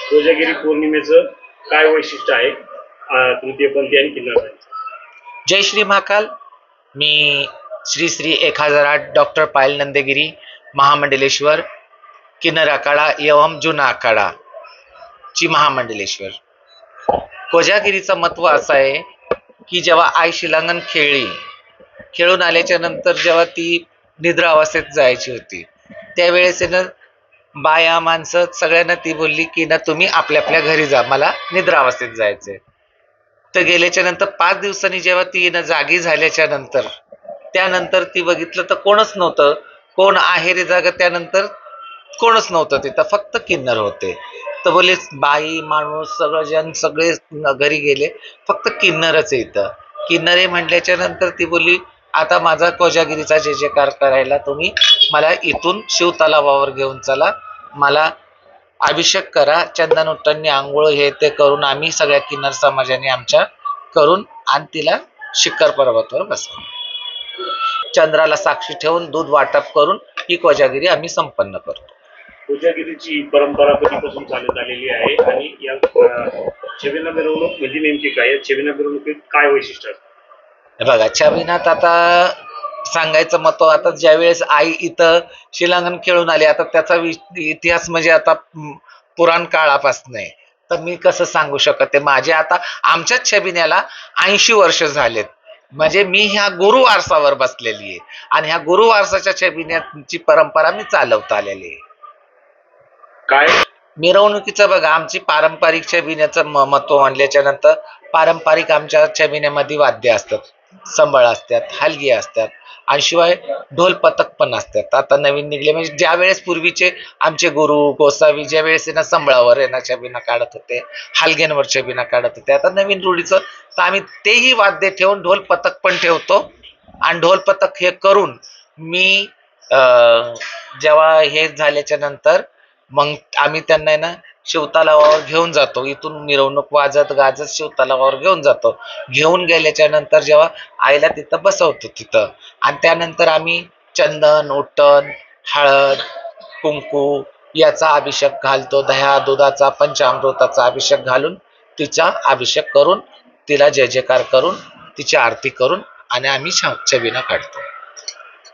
कोजागिरी पौर्णिमेचं काय वैशिष्ट्य आहे तृतीयपंथी आणि किन्नर? जय श्री महाकाल. मी श्री श्री 1008 डॉक्टर पायल नंदेगिरी, महामंडलेश्वर, किन्नर आखाडा एवं जुना आखाडा ची महामंडलेश्वर. कोजागिरीचं महत्व असं आहे की जेव्हा आई शिलांगण खेळून आल्याच्या नंतर जेव्हा ती निद्रा अवस्थेत जायची होती, त्यावेळेस बाया माणसं सगळ्यांना ती बोलली की ना तुम्ही आपल्या आपल्या घरी जा, मला निद्रा अवस्थेत जायचंय. तर गेल्याच्या नंतर 5 दिवसांनी जेव्हा ती जागी झाल्याच्या नंतर त्यानंतर ती बघितलं तर कोणच नव्हतं. कोण आहे रे जागा? त्यानंतर कोणच नव्हतं तिथं, फक्त किन्नर होते. तर बोलले बाई माणूस सगळे घरी गेले, फक्त किन्नरच आहे इथं. किन्नरे म्हटल्याच्या नंतर ती बोलली आता माझा कोजागिरीचा जय जयकार करायला तुम्ही मला इथून शिव तलावावर घेऊन चला, मला अभिषेक करा, चंदन उट्टणी आंघोळ हे ते करून आम्ही सगळ्या किन्नर समाजाने आमच्या करून आणि तिला शिखर पर्वतावर बसवू. चंद्राला साक्षी ठेवून दूध वाटप करून ही कोजागिरी आम्ही संपन्न करतो. कोजागिरीची परंपरा कधीपासून चालत आलेली आहे आणि या छबिना मिरवणूक म्हणजे नेमकी काय? या छबिना मिरवणुकीत काय वैशिष्ट्य असतं? बघा, छबिनात आता सांगायचं मत, आता ज्यावेळेस आई इथं शिलांगण खेळून आली, आता त्याचा इतिहास म्हणजे आता पुराण काळापासून आहे, तर मी कसं सांगू शकते. माझे आता आमच्याच छबिन्याला 80 वर्ष झालेत, म्हणजे मी ह्या गुरु वारसावर बसलेली आहे आणि ह्या गुरु वारसाच्या छबिन्याची परंपरा मी चालवत आलेली आहे. काय मिरवणुकीचं बघा, आमची पारंपरिक छबिन्याचं महत्व म्हणल्याच्या नंतर पारंपरिक आमच्या छबिन्यामध्ये वाद्य असतात, संबळ असतात, हलगी असतात आणि शिवाय ढोल पथक पण असतात. आता नवीन निघले, म्हणजे ज्या वेळेस पूर्वीचे आमचे गुरु गोसावी ज्या वेळेस संबळावर छबिना काढत होते, हलग्यांवर छबिना काढत होते, आता नवीन रूढीचं तर आम्ही तेही वाद्य ठेवून ढोल पथक पण ठेवतो. आणि ढोल पथक हे करून मी जेव्हा हे झाल्याच्या नंतर मग आम्ही त्यांना शिवतलावावर घेऊन जातो. इथून मिरवणूक वाजत गाजत शिवतलावावर घेऊन जातो. घेऊन गेल्याच्या नंतर जेव्हा आईला तिथं बसवतो तिथं, आणि त्यानंतर आम्ही चंदन उट्टण हळद कुंकू याचा अभिषेक घालतो. दह्या दुधाचा पंचामृताचा अभिषेक घालून तिचा अभिषेक करून तिला जय जयकार करून तिची आरती करून आणि आम्ही छबिना काढतो.